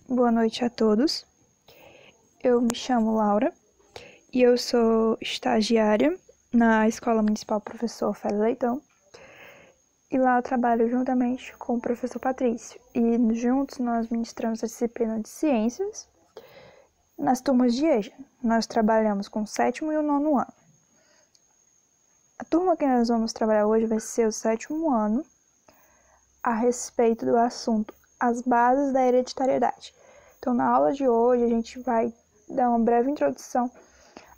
Boa noite a todos. Eu me chamo Laura e eu sou estagiária na Escola Municipal Professor Félix Leitão. E lá eu trabalho juntamente com o professor Patrício. E juntos nós ministramos a disciplina de Ciências nas turmas de EJA. Nós trabalhamos com o 7º e o 9º ano. A turma que nós vamos trabalhar hoje vai ser o 7º ano, a respeito do assunto as bases da hereditariedade. Então, na aula de hoje, a gente vai dar uma breve introdução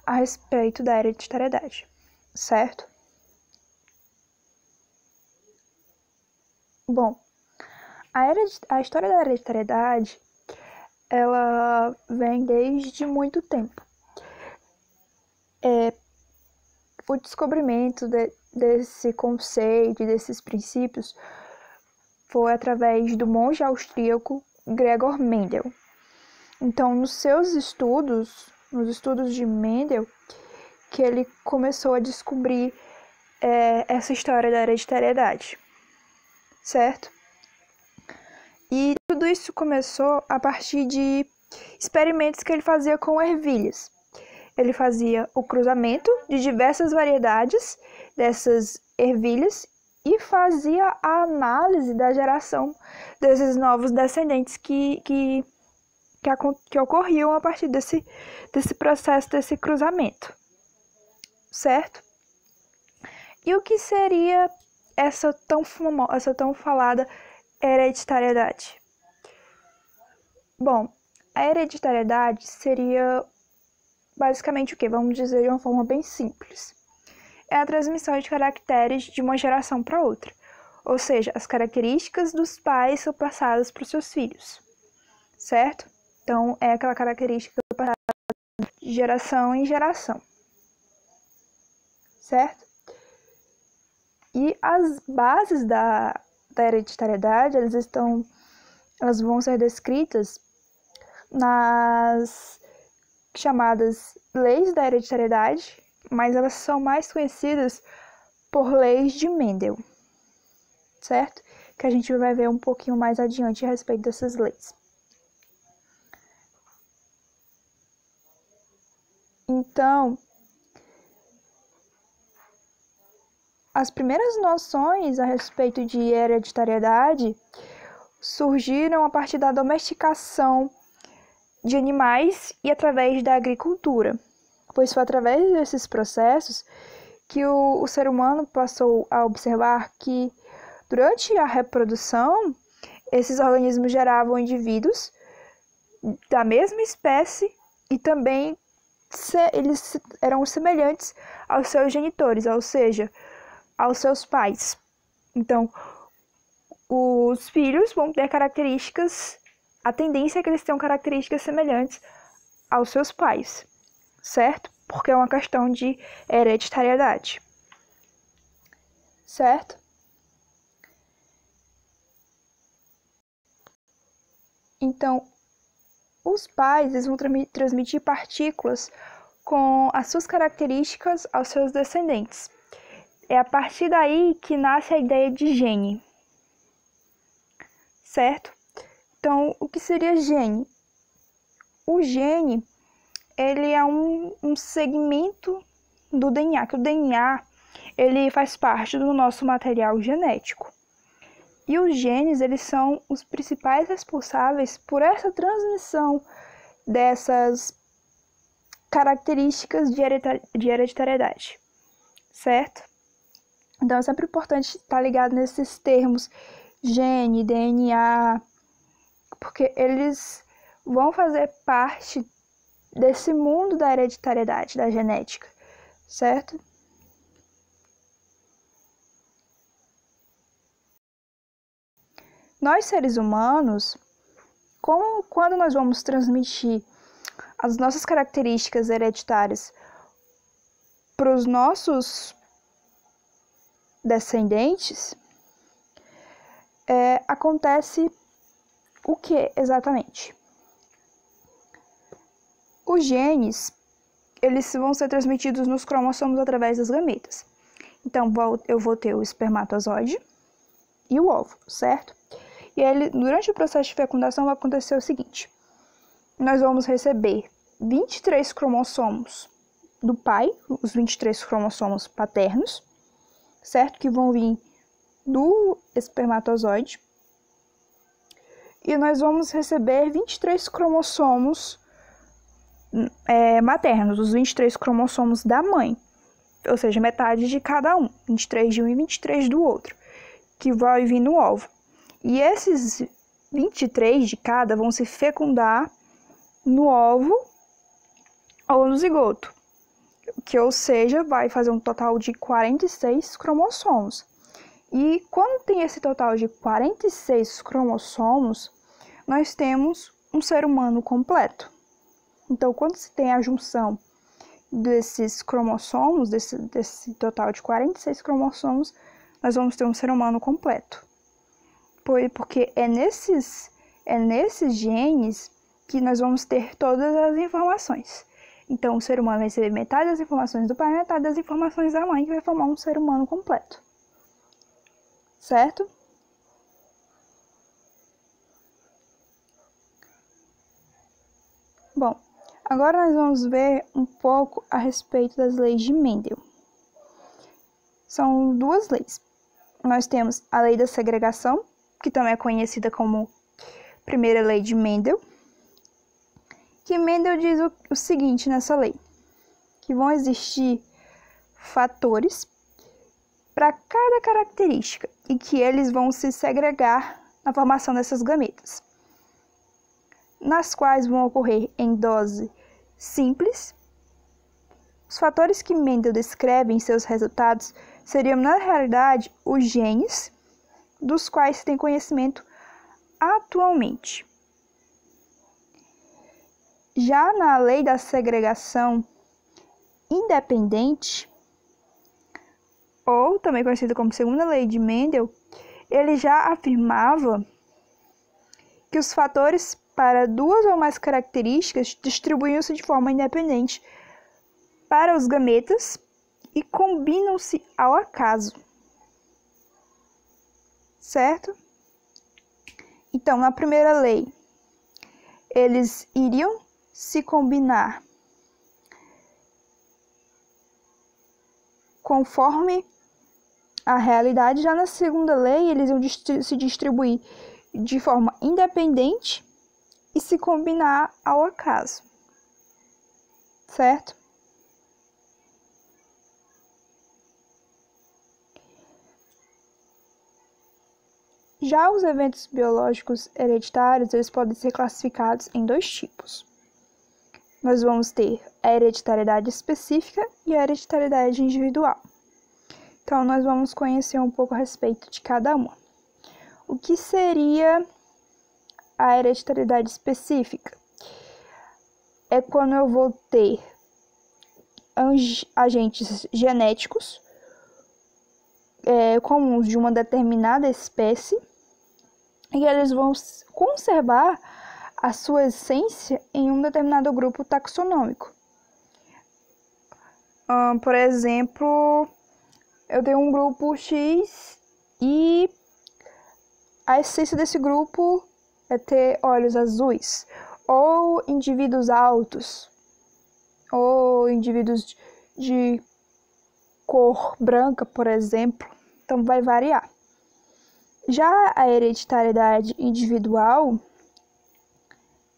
a respeito da hereditariedade, certo? Bom, a história da hereditariedade, ela vem desde muito tempo. O descobrimento desse conceito e desses princípios foi através do monge austríaco Gregor Mendel. Então, nos estudos de Mendel, que ele começou a descobrir essa história da hereditariedade, certo? E tudo isso começou a partir de experimentos que ele fazia com ervilhas. Ele fazia o cruzamento de diversas variedades dessas ervilhas e fazia a análise da geração desses novos descendentes que ocorriam a partir desse processo, desse cruzamento, certo? E o que seria essa tão falada hereditariedade? Bom, a hereditariedade seria basicamente o quê? Vamos dizer de uma forma bem simples. É a transmissão de caracteres de uma geração para outra, ou seja, as características dos pais são passadas para os seus filhos, certo? Então, é aquela característica passada de geração em geração, certo? E as bases da hereditariedade, elas vão ser descritas nas chamadas leis da hereditariedade, mas elas são mais conhecidas por leis de Mendel, certo? Que a gente vai ver um pouquinho mais adiante a respeito dessas leis. Então, as primeiras noções a respeito de hereditariedade surgiram a partir da domesticação de animais e através da agricultura, pois foi através desses processos que o ser humano passou a observar que, durante a reprodução, esses organismos geravam indivíduos da mesma espécie e também eles eram semelhantes aos seus genitores, ou seja, aos seus pais. Então, os filhos vão ter características, a tendência é que eles tenham características semelhantes aos seus pais, certo? Porque é uma questão de hereditariedade, certo? Então, os pais eles vão transmitir partículas com as suas características aos seus descendentes. É a partir daí que nasce a ideia de gene, certo? Então, o que seria gene? O gene, ele é um segmento do DNA, que o DNA, ele faz parte do nosso material genético. E os genes, eles são os principais responsáveis por essa transmissão dessas características de hereditariedade, certo? Então, é sempre importante estar ligado nesses termos gene, DNA, porque eles vão fazer parte desse mundo da hereditariedade, da genética, certo? Nós, seres humanos, quando nós vamos transmitir as nossas características hereditárias para os nossos descendentes, acontece o que exatamente? Os genes, eles vão ser transmitidos nos cromossomos através das gametas. Então, eu vou ter o espermatozoide e o óvulo, certo? E aí, durante o processo de fecundação vai acontecer o seguinte: nós vamos receber 23 cromossomos do pai, os 23 cromossomos paternos, certo? Que vão vir do espermatozoide. E nós vamos receber 23 cromossomos maternos, os 23 cromossomos da mãe, ou seja, metade de cada um, 23 de um e 23 do outro, que vai vir no óvulo. E esses 23 de cada vão se fecundar no óvulo ou no zigoto, que, ou seja, vai fazer um total de 46 cromossomos. E quando tem esse total de 46 cromossomos, nós temos um ser humano completo. Então, quando se tem a junção desses cromossomos, desse total de 46 cromossomos, nós vamos ter um ser humano completo. Porque é nesses genes que nós vamos ter todas as informações. Então, o ser humano vai receber metade das informações do pai e metade das informações da mãe, que vai formar um ser humano completo. Certo? Bom, agora nós vamos ver um pouco a respeito das leis de Mendel. São duas leis. Nós temos a lei da segregação, que também é conhecida como primeira lei de Mendel, que Mendel diz o seguinte nessa lei, que vão existir fatores para cada característica e que eles vão se segregar na formação dessas gametas, nas quais vão ocorrer em dose simples. Os fatores que Mendel descreve em seus resultados seriam, na realidade, os genes dos quais se tem conhecimento atualmente. Já na lei da segregação independente, ou também conhecida como segunda lei de Mendel, ele já afirmava que os fatores para duas ou mais características distribuíam-se de forma independente para os gametas e combinam-se ao acaso. Certo? Então, na primeira lei, eles iriam se combinar conforme a realidade. Já na segunda lei, eles iam se distribuir de forma independente e se combinar ao acaso. Certo? Já os eventos biológicos hereditários, eles podem ser classificados em dois tipos. Nós vamos ter a hereditariedade específica e a hereditariedade individual. Então, nós vamos conhecer um pouco a respeito de cada uma. O que seria a hereditariedade específica? É quando eu vou ter agentes genéticos comuns de uma determinada espécie e eles vão conservar a sua essência em um determinado grupo taxonômico. Por exemplo, eu tenho um grupo X e a essência desse grupo é ter olhos azuis, ou indivíduos altos, ou indivíduos de cor branca, por exemplo. Então, vai variar. Já a hereditariedade individual,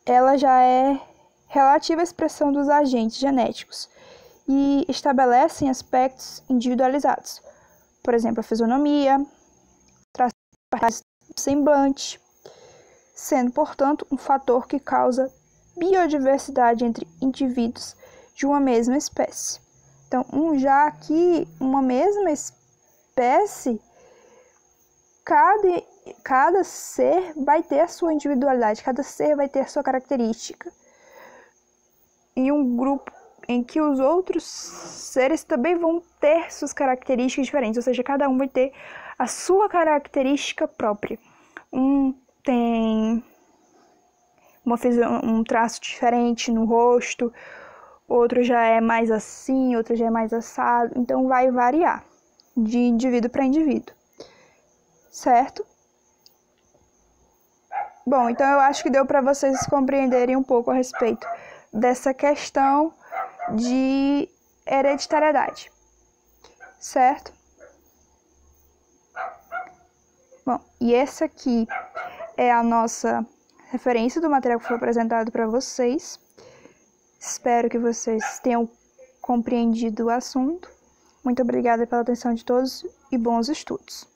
ela já é relativa à expressão dos agentes genéticos e estabelecem aspectos individualizados. Por exemplo, a fisionomia, traços do semblante, sendo, portanto, um fator que causa biodiversidade entre indivíduos de uma mesma espécie. Então, já aqui, uma mesma espécie, cada ser vai ter a sua individualidade, cada ser vai ter a sua característica. Em um grupo em que os outros seres também vão ter suas características diferentes, ou seja, cada um vai ter a sua característica própria. Um tem um traço diferente no rosto, outro já é mais assim, outro já é mais assado, então vai variar de indivíduo para indivíduo, certo? Bom, então eu acho que deu para vocês compreenderem um pouco a respeito dessa questão de hereditariedade, certo? Bom, e essa aqui é a nossa referência do material que foi apresentado para vocês. Espero que vocês tenham compreendido o assunto. Muito obrigada pela atenção de todos e bons estudos.